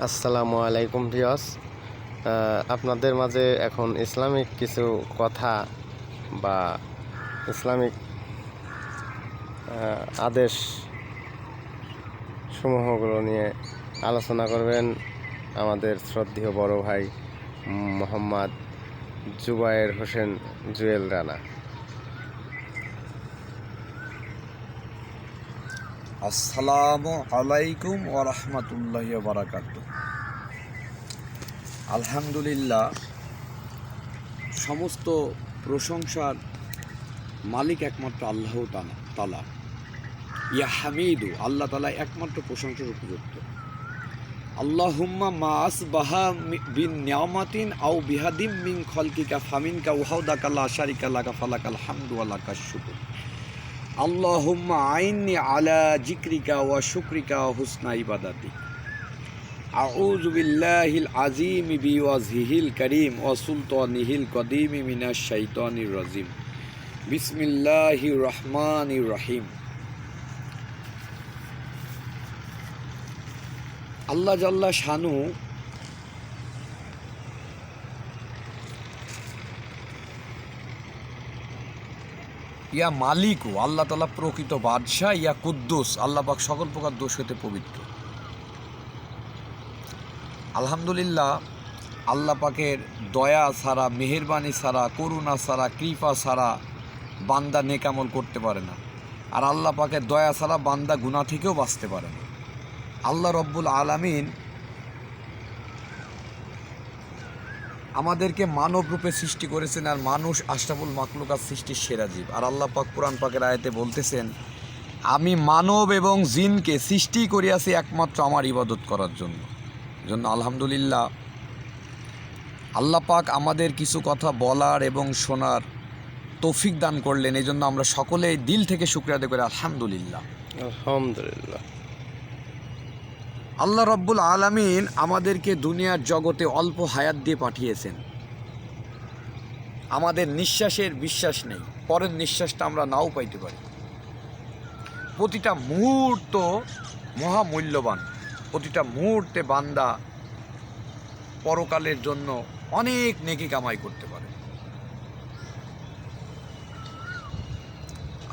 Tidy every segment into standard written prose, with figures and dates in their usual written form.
আসসালামু আলাইকুম ভিউয়ার্স, আপনাদের মাঝে এখন ইসলামিক কিছু কথা বা ইসলামিক আদেশ সমূহগুলো নিয়ে আলোচনা করবেন আমাদের শ্রদ্ধেয় বড় ভাই মোহাম্মদ জুবায়ের হোসেন জুয়েল রানা। আসসালামু আলাইকুম ওয়া রাহমাতুল্লাহি ওয়া বারাকাতুহু। আলহামদুলিল্লাহ, সমস্ত প্রশংসার মালিক একমাত্র আল্লাহ তাআলা। ইয়া হামিদু, আল্লাহ তাআলা একমাত্র প্রশংসার উপযুক্ত। আল্লাহুম্মা মা আসবাহা বিন নিয়ামাতিন আও বিহাদিম মিন খালকিকা ফামিনকা ওয়াহদাকা লা শারিকা লাকা ফালাকাল হামদু ওয়া লাকাশ শুকর। আল্লাহুম্মা আইন্নি আলা যিকরিকা ওয়া শুকরিকা ওয়া হুসনা ইবাদাতিক। আউযু বিল্লাহিল আযীম বিওয়াজহিল কারীম ওয়া সুলতানিহিল কদীম মিনাশ শাইতানির রাজীম। বিসমিল্লাহির রহমানির রহিম। আল্লাহ জাল্লা শানু ইয়া মালিকু, আল্লাহ তাআলা প্রকৃত বাদশাহ। ইয়া কুদ্দুস, আল্লাহ পাক সকল প্রকার দোষ হতে পবিত্র। আলহামদুলিল্লাহ, আল্লাহ পাকের দয়া ছাড়া, মেহেরবানি ছাড়া, করুণা ছাড়া, কৃপা ছাড়া বান্দা নেকামল করতে পারে না। আর আল্লাহ পাকের দয়া ছাড়া বান্দা গুনাহ থেকেও বাঁচতে পারে না। আল্লাহ রব্বুল আলামিন আমাদেরকে মানব রূপে সৃষ্টি করেছেন, আর মানুষ আশরাফুল মাখলুকাত সৃষ্টির সেরা জীব। আর আল্লাহ পাক কুরআন পাকের আয়াতে বলতেছেন, আমি মানব এবং জিনকে সৃষ্টি করিয়াছি একমাত্র আমার ইবাদত করার জন্য। আলহামদুলিল্লাহ, আল্লাহ পাক আমাদের কিছু কথা বলার এবং শোনার তৌফিক দান করলেন। এই জন্য আমরা সকলেই দিল থেকে শুকরিয়া আদায় করি আলহামদুলিল্লাহ। আলহামদুলিল্লাহ। আল্লাহ রব্বুল আলামিন আমাদেরকে দুনিয়ার জগতে অল্প হায়াত দিয়ে পাঠিয়েছেন। আমাদের নিঃশ্বাসের বিশ্বাস নেই, পরের নিঃশ্বাসটা আমরা নাও পাইতে পারি। প্রতিটা মুহূর্ত মহামূল্যবান। প্রতিটা মুহূর্তে বান্দা পরকালের জন্য অনেক নেকি কামাই করতে পারে।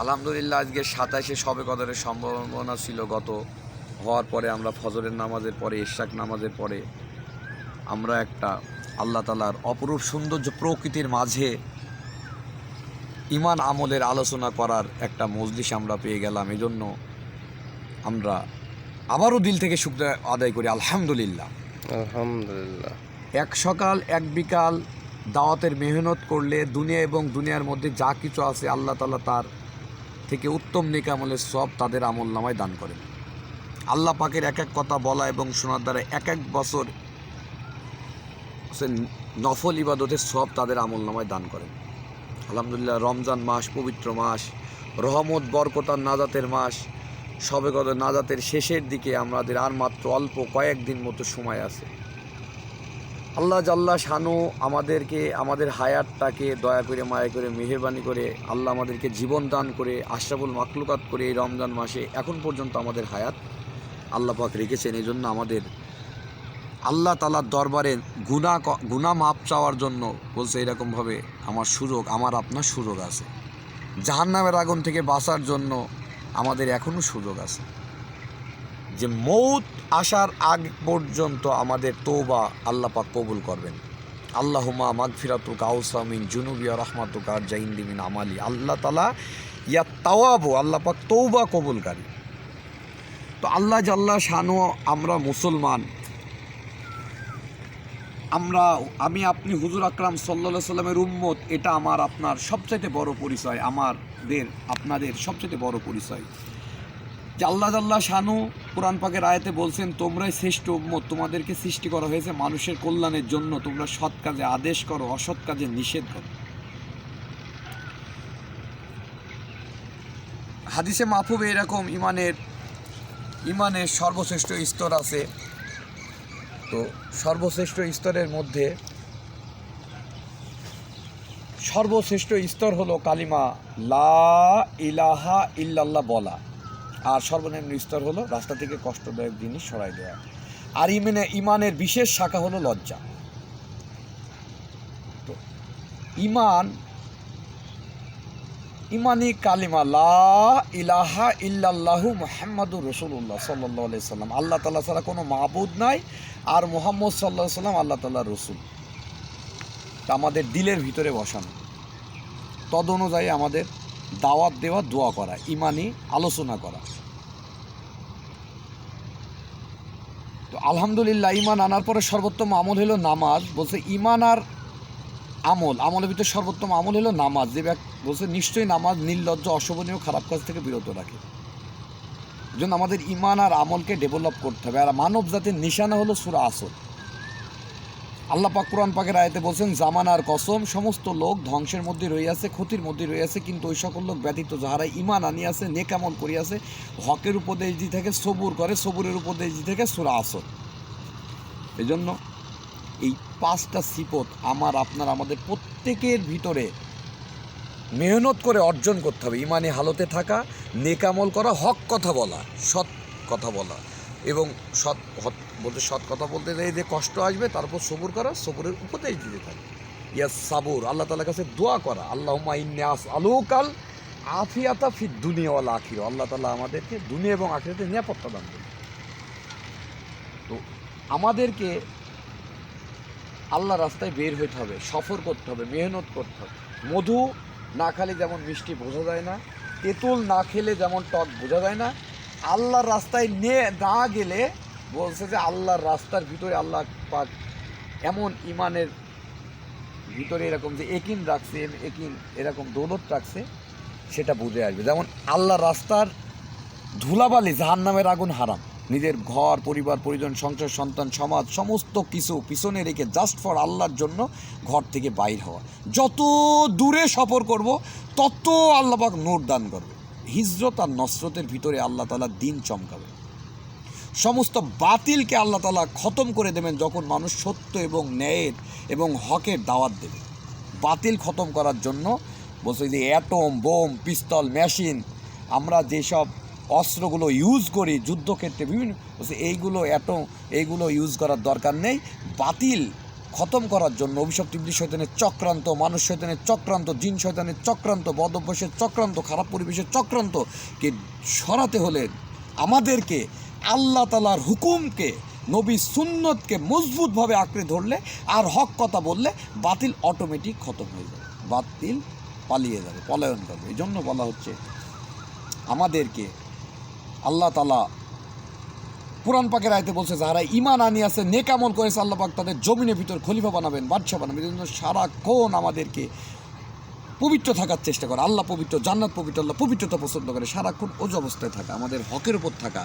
আলহামদুলিল্লাহ, আজকে 27 শবে কদরের সম্ভাবনা ছিল। গত হওয়ার পরে আমরা ফজরের নামাজের পরে, ইশরাক নামাজের পরে আমরা একটা আল্লাহ তাআলার অপরূপ সৌন্দর্য প্রকৃতির মাঝে ঈমান আমলের আলোচনা করার একটা মজলিস আমরা পেয়ে গেলাম। এই জন্য আমরা আবারও দিল থেকে শুকরিয়া আদায় করি আলহামদুলিল্লাহ। আলহামদুলিল্লাহ। এক সকাল এক বিকাল দাওয়াতের মেহনত করলে দুনিয়া এবং দুনিয়ার মধ্যে যা কিছু আছে আল্লাহ তাআলা তার থেকে উত্তম নেক আমলের সব তাদের আমল নামায় দান করেন। আল্লাহ পাকের এক এক কথা বলা এবং শোনার দ্বারা এক এক বছর নফল ইবাদতের সব তাদের আমল নামায় দান করেন। আলহামদুলিল্লাহ, রমজান মাস পবিত্র মাস, রহমত বরকতার নাজাতের মাস, শবে কদর নাজাতের শেষের দিকে আমাদের আর মাত্র অল্প কয়েকদিন মতো সময় আছে। আল্লাহ জাল্লা শানু আমাদেরকে, আমাদের হায়াতটাকে দয়া করে, মায়া করে, মেহেরবানি করে আল্লাহ আমাদেরকে জীবন দান করে আশরাফুল মাখলুকাত করে এই রমজান মাসে এখন পর্যন্ত আমাদের হায়াত আল্লাহ পাক রেখেছেন। এই জন্য আমাদের আল্লাহ তাআলার দরবারে গুনাহ মাপ চাওয়ার জন্য বলছে এরকমভাবে আমার সুযোগ, আমার আপনার সুযোগ আছে। জাহান্নামের আগুন থেকে বাঁচার জন্য আমাদের এখনও সুযোগ আছে, যে মৌত আসার আগ পর্যন্ত আমাদের তওবা আল্লাহ পাক কবুল করবেন। আল্লাহুম্মা মাগফিরাতুকা আওসা মিন জুনুবি ওয়া রাহমাতুকা আরজা ইনদি মিন আমালি। আল্লাহ তাআলা ইয়া তাওয়াবু, আল্লাহ পাক তওবা কবুলকারী। তো আল্লাহ জাল্লা শানু, আমরা মুসলমান, আমি আপনি হুজুর আকরাম সাল্লাল্লাহু আলাইহি সাল্লামের উম্মত। এটা আমার আপনার সবচেয়ে বড় পরিচয়, আমাদের আপনাদের সবচেয়ে বড় পরিচয়। যে আল্লাহ জাল্লা শানু কুরআন পাকের আয়াতে বলছেন, তোমরাই শ্রেষ্ঠ উম্মত, তোমাদেরকে সৃষ্টি করা হয়েছে মানুষের কল্যাণের জন্য, তোমরা সৎ কাজে আদেশ করো, অসৎ কাজে নিষেধ করো। হাদিসে মাহফুবে এরকম ইমানের সর্বশ্রেষ্ঠ স্তর আছে। তো সর্বশ্রেষ্ঠ স্তরের মধ্যে সর্বশ্রেষ্ঠ স্তর হলো কালিমা লা ইলাহা ইল্লাল্লাহ বলা, আর সর্বনিম্ন স্তর হলো রাস্তা থেকে কষ্টদায়ক জিনিস সরাই দেওয়া। আর ইমানের বিশেষ শাখা হলো লজ্জা। তো ইমানি কালিমা লা ইলাহা ইল্লাল্লাহু মুহাম্মাদুর রাসূলুল্লাহ সাল্লাল্লাহু আলাইহি সাল্লাম, আল্লাহ তাআলা ছাড়া কোনো মাবুদ নাই, আর মুহাম্মদ সাল্লাল্লাহু আলাইহি সাল্লাম আল্লাহ তাআলার রাসূল। তা আমাদের দিলের ভিতরে বসানো, তদ অনুযায়ী আমাদের দাওয়াত দেওয়া, দোয়া করা, ইমানি আলোচনা করা। তো আলহামদুলিল্লাহ, ইমান আনার পরে সর্বোত্তম আমল হলো নামাজ। বলছে ইমান আর আমলের ভিতরে সর্বোত্তম আমল হলো নামাজ। যে বলছে নিশ্চয়ই নামাজ নির্লজ্জ, অশোভনীয়, খারাপ কাজ থেকে বিরত রাখে। এই জন্য আমাদের ইমান আর আমলকে ডেভেলপ করতে হবে। আর মানব জাতির নিশানা হলো সূরা আসর। আল্লাহ পাক কোরআন পাকের আয়াতে বলছেন, জামানার কসম, সমস্ত লোক ধ্বংসের মধ্যে রইয়াছে, ক্ষতির মধ্যে রইয়াছে, কিন্তু ওই সকল লোক ব্যতীত যাহারা ইমান আনিয়াছে, নেক আমল করিয়াছে, হকের উপদেশ দিয়ে থেকে সবুর করে, সবুরের উপদেশ দিয়ে থেকে সূরা আসর। এই জন্য এই 5টা সিফত আমাদের প্রত্যেকের ভিতরে মেহনত করে অর্জন করতে হবে। ইমানি হালতে থাকা, নেক আমল করা, হক কথা বলা, সৎ কথা বলা, এবং সৎ কথা বলতে এই যে কষ্ট আসবে তারপর সবুর করা, সবুরের উপদেশ দিতে থাকে। ইয়াস সাবুর, আল্লাহ তাআলার কাছে দোয়া করা, আল্লাহুম্মা ইন্নী আসআলুকাল আফিয়াতা ফিদ দুনিয়া ওয়াল আখিরা। আল্লাহ তাআলা আমাদেরকে দুনিয়া এবং আখিরাতে নিরাপত্তা দান করুন। তো আমাদেরকে আল্লাহ রাস্তায় বের হইতে হবে, সফর করতে হবে, মেহনত করতে হবে। মধু না খেলে যেমন মিষ্টি বোঝা যায় না, তেঁতুল না খেলে যেমন টক বোঝা যায় না, আল্লাহর রাস্তায় না গেলে বলছে যে আল্লাহর রাস্তার ভিতরে আল্লাহ পাক এমন ইমানের ভিতরে এরকম যে একিন রাখছে, এরকম দৌলত রাখছে, সেটা বুঝে আসবে। যেমন আল্লাহর রাস্তার ধুলাবালি, জাহান্নামের আগুন হারাম। নিজের ঘর, পরিবার, পরিজন, সংসার, সন্তান, সমাজ সমস্ত কিছু পিছনে রেখে জাস্ট ফর আল্লাহর জন্য ঘর থেকে বাইর হওয়া। যত দূরে সফর করব তত আল্লাহ পাক নূর দান করবে। হিজরত আর নসরতের ভিতরে আল্লাহ তাআলা দিন চমকাবে। সমস্ত বাতিলকে আল্লাহ তাআলা খতম করে দেবেন যখন মানুষ সত্য এবং ন্যায়ের এবং হকের দাওয়াত দেবে। বাতিল খতম করার জন্য বলছে যে অ্যাটম বোম, পিস্তল, মেশিন, আমরা যেসব অস্ত্রগুলো ইউজ করি যুদ্ধক্ষেত্রে বিভিন্ন, এইগুলো ইউজ করার দরকার নেই। বাতিল খতম করার জন্য অভিশপ্ত ইবলিস শয়তানের চক্রান্ত, মানুষ শয়তানের চক্রান্ত, জিন শয়তানের চক্রান্ত, বদ অভ্যাসের চক্রান্ত, খারাপ পরিবেশের চক্রান্তকে সরাতে হলে আমাদেরকে আল্লাহ তাআলার হুকুমকে, নবী সুন্নতকে মজবুতভাবে আঁকড়ে ধরলে আর হক কথা বললে বাতিল অটোমেটিক খতম হয়ে যাবে, বাতিল পালিয়ে যাবে, পলায়ন করবে। এই জন্য বলা হচ্ছে আমাদেরকে আল্লাহ তাআলা পুরাণ পাকের আয়াতে বলছে, যারা ঈমান আনিয়াছে, নেক আমল করেছে, আল্লাহ পাক তাদের জমিনের ভিতর খলিফা বানাবেন, বাদশা বানাবেন। এই জন্য সারাক্ষণ আমাদেরকে পবিত্র থাকার চেষ্টা করে। আল্লাহ পবিত্র, জান্নাত পবিত্র, আল্লাহ পবিত্রতা পছন্দ করে। সারাক্ষণ ওজ অবস্থায় থাকা, আমাদের হকের উপর থাকা,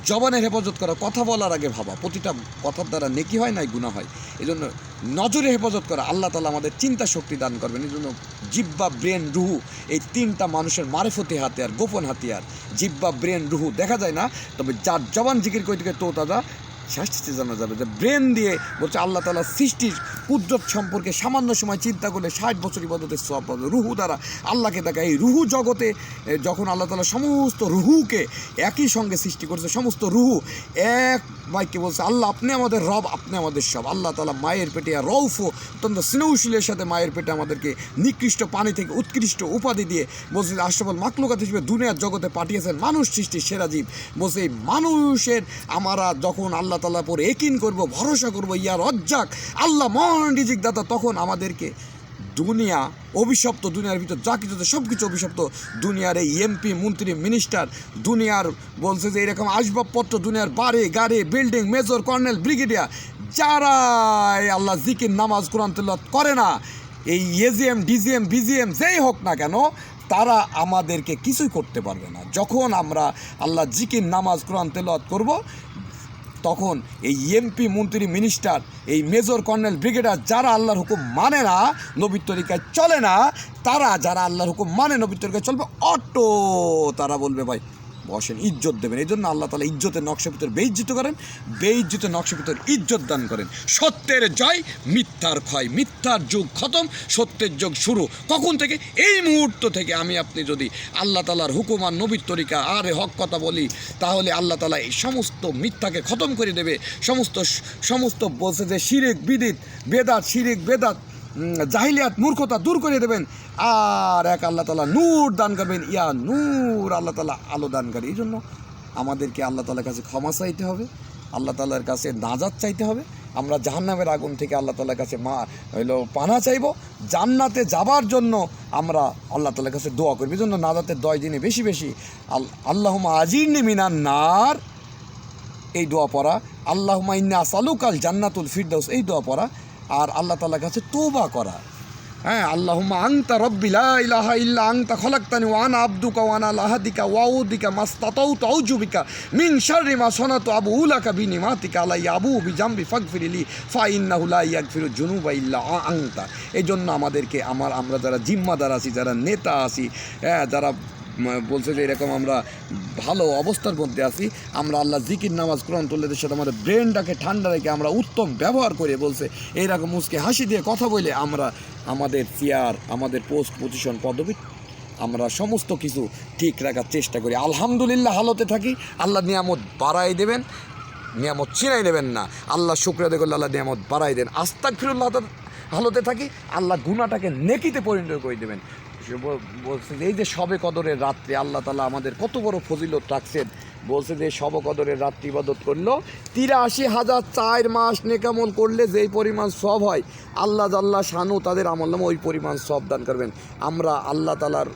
জবানের হেফাজত করা, কথা বলার আগে ভাবা, প্রতিটা কথার দ্বারা নেকি হয় নাই গুনাহ হয়। এই জন্য নজরে হেফাজত করা, আল্লাহ তাআলা আমাদের চিন্তা শক্তি দান করবেন। এই জন্য জিহ্বা, ব্রেন, রুহু, এই 3টা মানুষের মারিফতি হাতিয়ার, গোপন হাতিয়ার। জিহ্বা, ব্রেন, রুহু দেখা যায় না, তবে যার জবান জিকির করে থেকে তো তাজা শাস্তি জানা যাবে। যে ব্রেন দিয়ে বলছে আল্লাহ তাআলা সৃষ্টির কুদরত সম্পর্কে সামান্য সময় চিন্তা করলে 60 বছর ইবাদতের সওয়াব পাবে। রুহু দ্বারা আল্লাহকে দেখা, এই রুহু জগতে যখন আল্লাহ তাআলা সমস্ত রুহুকে একই সঙ্গে সৃষ্টি করেছে, সমস্ত রুহু এক বাক্যে বলছে, আল্লাহ আপনি আমাদের রব, আপনি আমাদের সব। আল্লাহ তাআলা মায়ের পেটে রৌফ, অত্যন্ত স্নেহশীলের সাথে মায়ের পেটে আমাদেরকে নিকৃষ্ট পানি থেকে উৎকৃষ্ট উপাধি দিয়ে বলছে আশরাফুল মাখলুকাত হিসেবে দুনিয়ার জগতে পাঠিয়েছেন, মানুষ সৃষ্টির সেরা জীব। বলছে এই মানুষের আমরা যখন আল্লাহ তাআলার উপর একিন করব, ভরসা করব, ইয়া রজ্জাক, আল্লাহ মহান রিজিক দাতা, তখন আমাদেরকে দুনিয়া অভিশপ্ত, দুনিয়ার ভিতর যা কিছু সব কিছু অভিশপ্ত। দুনিয়ার এই এমপি, মন্ত্রী, মিনিস্টার, দুনিয়ার বলছে যে এরকম আসবাবপত্র, দুনিয়ার বাড়ি গাড়ি, বিল্ডিং, মেজর, কর্নেল, ব্রিগেডিয়ার, যারা আল্লাহ জিকির, নামাজ, কোরআন তেলাওয়াত করে না, এই এজিএম, ডিজিএম, বিজিএম যেই হোক না কেন, তারা আমাদেরকে কিছুই করতে পারবে না। যখন আমরা আল্লাহ জিকির, নামাজ, কোরআন তেলাওয়াত করব, তখন এই এমপি, মন্ত্রী, মিনিস্টার, এই মেজর, কর্নেল, ব্রিগেডিয়ার যারা আল্লাহর হুকুম মানে না, নবীর তরিকায় চলে না, তারা যারা আল্লাহর হুকুম মানে, নবীর তরিকায় চলবে, অটো তারা বলবে ভাই বসেন, ইজ্জত দেবেন। এই জন্য আল্লাহ তাআলা ইজ্জতের নকশার ভিতর বেইজ্জত করেন, বেইজ্জতের নকশার ভিতর ইজ্জত দান করেন। সত্যের জয়, মিথ্যার ক্ষয়, মিথ্যার যুগ খতম, সত্যের যুগ শুরু। কখন থেকে? এই মুহূর্ত থেকে আমি আপনি যদি আল্লাহ তাআলার হুকুম আর নবীর তরিকা আর হক কথা বলি, তাহলে আল্লাহ তাআলা এই সমস্ত মিথ্যাকে খতম করে দেবে। সমস্ত বলছে যে শিরিক বিদিত বেদাত, শিরিক বেদাত, জাহিলিয়াত, মূর্খতা দূর করে দেবেন। আর এক আল্লাহ তাআলা নূর দান করবেন, ইয়া নূর, আল্লাহ তাআলা আলো দানকারী। এই জন্য আমাদেরকে আল্লাহ তাআলার কাছে ক্ষমা চাইতে হবে, আল্লাহ তাআলার কাছে নাজাত চাইতে হবে। আমরা জাহান্নামের আগুন থেকে আল্লাহ তাআলার কাছে পানা চাইব। জান্নাতে যাবার জন্য আমরা আল্লাহ তাআলার কাছে দোয়া করব। এই জন্য নাজাতের 10 দিনে বেশি বেশি আল্লাহুম্মা আজিরনি মিনান নার এই দোয়া পড়া, আল্লাহুম্মা ইন্নী আসআলুকাল জান্নাতুল ফিরদাউস এই দোয়া পড়া, আর আল্লাহ তাআলার কাছে তওবা করা। হ্যাঁ, আল্লাহুম্মা আনতা রাব্বি লা ইলাহা ইল্লা আনতা খলাকতানি ওয়া আনা আবদুকা ওয়া আনা আলা আহদিকা ওয়া আউযুবিকা মাসতাতাউতু আউযু বিকা মিন শাররি মা সানাতু আবুউ লাকা বিনিমাতিকা আলাইয়া আবুউ বিজামবি ফাগফিরলি ফা ইন্নাহু লা ইয়াগফিরু যুনুবা ইল্লা আনতা। এই জন্য আমাদেরকে আমরা যারা জিম্মাদার আছি, যারা নেতা আছি, হ্যাঁ, যারা বলছে যে এরকম আমরা ভালো অবস্থার মধ্যে আছি, আমরা আল্লাহ জিকির নামাজ কোরআন তুল্লাদের সাথে আমাদের ব্রেনটাকে ঠান্ডা রেখে আমরা উত্তম ব্যবহার করে বলছে এইরকম মুসকে হাসি দিয়ে কথা বলে আমরা আমাদের চেয়ার, আমাদের পোস্ট পজিশন, পদবি আমরা সমস্ত কিছু ঠিক রাখার চেষ্টা করি। আলহামদুলিল্লাহ হালতে থাকি, আল্লাহ নিয়ামত বাড়াই দেবেন, নিয়ামত ছিনাই দেবেন না। আল্লাহ শুকরিয়া আদায় করলে আল্লাহ নিয়ামত বাড়াই দেন। আস্তাগফিরুল্লাহ হালতে থাকি, আল্লাহ গুনাহটাকে নেকিতে পরিণত করে দেবেন। বলছে যে এই যে শবে কদরের রাত্রে আল্লাহ তাআলা আমাদের কত বড় ফজিলত রাখছেন। বলছে যে শবে কদরের রাত্রি ইবাদত করলো ৮৩,০০০ মাস নেকামল করলে যেই পরিমাণ সব হয়, আল্লাহ জাল্লা শানু তাদের আমল নামে ওই পরিমাণ সব দান করবেন। আমরা আল্লাহ তাআলার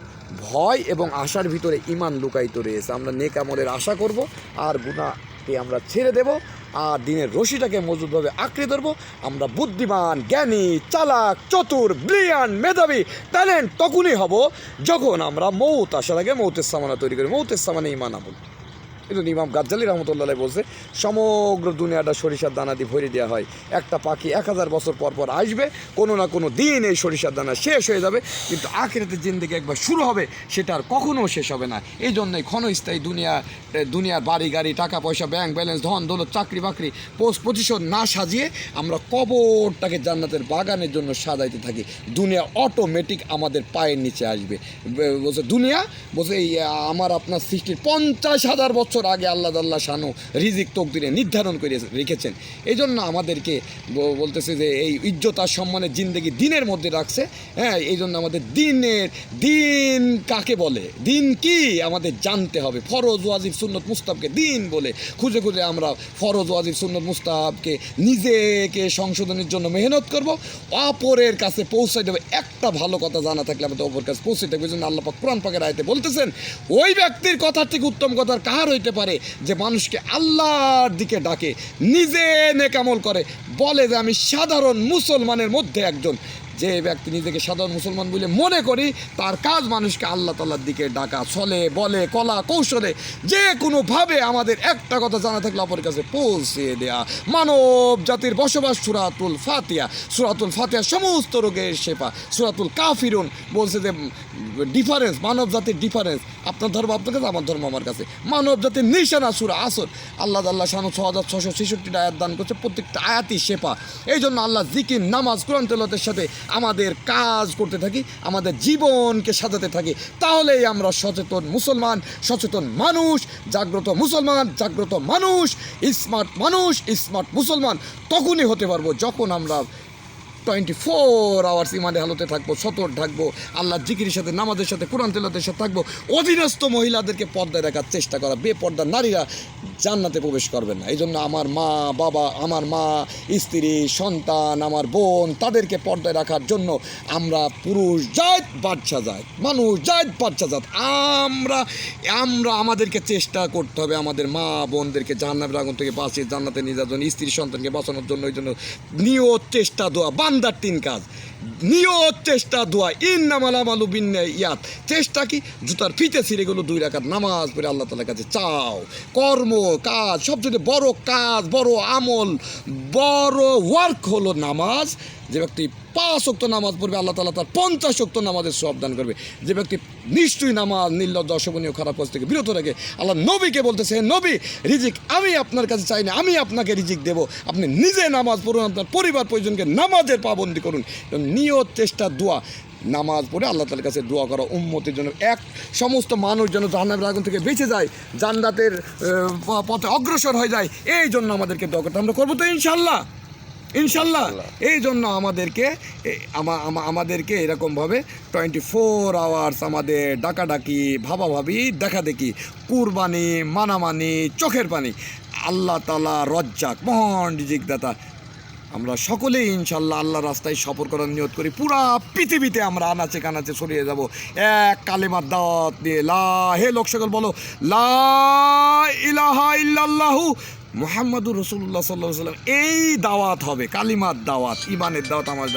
ভয় এবং আশার ভিতরে ঈমান লুকায়িত রয়েছে। আমরা নেকামলের আশা করব আর গুনাহকে আমরা ছেড়ে দেব, আর দিনের রশিটাকে মজবুতভাবে আঁকড়ে ধরবো। আমরা বুদ্ধিমান, জ্ঞানী, চালাক, চতুর, ব্রিলিয়ান্ট, মেধাবী, ট্যালেন্ট তখনই হব যখন আমরা মৌত আসার আগে মৌতের সামানা তৈরি করি। মৌতের সামানে ঈমান আমল। কিন্তু ইমাম গাজ্জালী রহমতুল্লাহ বলছে সমগ্র দুনিয়াটা সরিষার দানা দিয়ে ভরে দেওয়া হয়। একটা পাখি 1000 বছর পর পর আসবে, কোনো না কোনো দিন এই সরিষার দানা শেষ হয়ে যাবে, কিন্তু আখিরাতের জিন্দেগি একবার শুরু হবে, সেটা আর কখনো শেষ হবে না। এই জন্যই ক্ষণস্থায়ী দুনিয়ার বাড়ি গাড়ি, টাকা পয়সা, ব্যাংক ব্যালেন্স, ধন দৌলত, চাকরি বাকরি, পোস্ট পজিশন না সাজিয়ে আমরা কবরটাকে জান্নাতের বাগানের জন্য সাজাইতে থাকি। দুনিয়া অটোমেটিক আমাদের পায়ের নিচে আসবে। বলছে দুনিয়া, বলছে এই আমার আপনার সৃষ্টির 50,000 বছর আগে আল্লাহ শানু রিজিক তকদিরে নির্ধারণ করে রেখেছেন। এই জন্য আমাদেরকে বলতেছে যে এই ইজ্জত আর সম্মানের জিন্দেগি দিনের মধ্যে রাখছে। হ্যাঁ, এই জন্য আমাদের দিন কাকে বলে, দিন কি আমাদের জানতে হবে। ফরজ ওয়াজিব সুন্নত মুস্তাহাবকে দিন বলে খুঁজে খুঁজে আমরা ফরজ ওয়াজিব সুন্নত মুস্তাহাবকে নিজেকে সংশোধনের জন্য মেহনত করব, অপরের কাছে পৌঁছাই দেবে। একটা ভালো কথা জানা থাকলে আমাদের অপর কাছে পৌঁছে থাকবে। এই জন্য আল্লাহ পাক কোরআন পাকের আয়াতে বলতেছেন ওই ব্যক্তির কথা থেকে উত্তম কথার কাহার হইতে পারে যে মানুষকে আল্লাহর দিকে ডাকে, নিজে নেকামল করে, বলে যে আমি সাধারণ মুসলমানের মধ্যে একজন। যে ব্যক্তি নিজেকে সাধারণ মুসলমান বলে মনে করি, তার কাজ মানুষকে আল্লাহ তাআলার দিকে ডাকা, চলে বলে কলা কৌশলে যে কোনোভাবে আমাদের একটা কথা জানা থাকলে অপরের কাছে পৌঁছে দেয়া। মানব জাতির বসবাস সূরাতুল ফাতিহা সমস্ত রোগের শেফা। সূরাতুল কাফিরুন বলছে যে ডিফারেন্স, মানব জাতির ডিফারেন্স, আপনার ধর্ম আপনার কাছে, আমার ধর্ম আমার কাছে। মানব জাতির নিশানা সূরা আসর। আল্লাহ শানু 6666টা আয়াত দান করছে, প্রত্যেকটা আয়াতই শেফা। এই জন্য আল্লাহ জিকির, নামাজ, কোরআন তেলাওয়াতের সাথে আমাদের কাজ করতে থাকি, আমাদের জীবনকে সাজাতে থাকি। তাহলেই আমরা সচেতন মুসলমান, সচেতন মানুষ, জাগ্রত মুসলমান, জাগ্রত মানুষ, স্মার্ট মুসলমান তখনই হতে পারবো যখন আমরা 24 আওয়ার্স ইমানে হালতে থাকবো, সতর্ক থাকবো, আল্লাহ জিকিরের সাথে, নামাজের সাথে, কোরআন তেলাওয়াতের সাথে থাকবো। অধীনস্থ মহিলাদেরকে পর্দায় রাখার চেষ্টা করা। বেপর্দা নারীরা জান্নাতে প্রবেশ করবে না। এই জন্য আমার মা বাবা, আমার মা, স্ত্রী, সন্তান, আমার বোন, তাদেরকে পর্দায় রাখার জন্য আমরা পুরুষ জাত, বাচ্চা জাত, মানুষ জাত, বাচ্চা জাত, আমরা আমাদেরকে চেষ্টা করতে হবে আমাদের মা বোনদেরকে জাহান্নামের আগুন থেকে বাঁচিয়ে জান্নাতে নিয়ে যাওয়ার জন্য, স্ত্রী সন্তানকে বাঁচানোর জন্য। ওই জন্য নিয়ত, চেষ্টা, দোয়া, বান্দার 3 কাজ। নিয়ত, চেষ্টা, দোয়া। ইন্নামাল আমালু বিন্নিয়াত। চেষ্টা কি? জুতার ফিতে ছিঁড়ে গেলো 2 রাকাত নামাজ পড়ে আল্লাহ তাআলার কাছে চাও। কর্ম, কাজ, সবচেয়ে বড় কাজ, বড় আমল, বড় ওয়ার্ক হলো নামাজ। যে ব্যক্তি 5 ওয়াক্ত নামাজ পড়বে আল্লাহ তাআলা তার 50 ওয়াক্ত নামাজের সওয়াব দান করবে। যে ব্যক্তি নিশ্চয়ই নামাজ নির্লজ্জ অশোভনীয় খারাপ কাজ থেকে বিরত রাখে, আল্লাহ নবীকে বলতেছে, হে নবী, রিজিক আমি আপনার কাছে চাই না, আমি আপনাকে রিজিক দেব। আপনি নিজে নামাজ পড়ুন, আপনার পরিবার পরিজনকে নামাজের পাবন্দি করুন। নিয়ত, চেষ্টা, দোয়া, নামাজ পড়ে আল্লাহ তাআলার কাছে দোয়া করা উম্মতের জন্য, এক সমস্ত মানুষ যেন জাহান্নামের আগুন থেকে বেঁচে যায়, জান্নাতের পথে অগ্রসর হয়ে যায়, এই জন্য আমাদেরকে দোয়া করতে আমরা করবো তো ইনশাল্লাহ। ইনশাল্লাহ এই জন্য আমাদেরকে এরকমভাবে 24 আওয়ার্স আমাদের ডাকাডাকি, ভাবাভাবি, দেখা দেখি, কুরবানি, মানামানি, চোখের পানি, আল্লাহ তাআলা রজ্জাক, মহান রিজিকদাতা, আমরা সকলেই ইনশাল্লাহ আল্লাহ রাস্তায় সফর করার নিয়ত করি। পুরা পৃথিবীতে আমরা আনাচে কানাচে ছড়িয়ে যাব এক কালেমার দাওয়াত দিয়ে। হে লোক সকল বলো, লা ইলাহা ইল্লাল্লাহু মুহাম্মাদুর রাসূলুল্লাহ সাল্লাল্লাহু আলাইহি ওয়াসাল্লাম। এই দাওয়াত হবে, কালিমার দাওয়াত, ইমানের দাওয়াত। আমার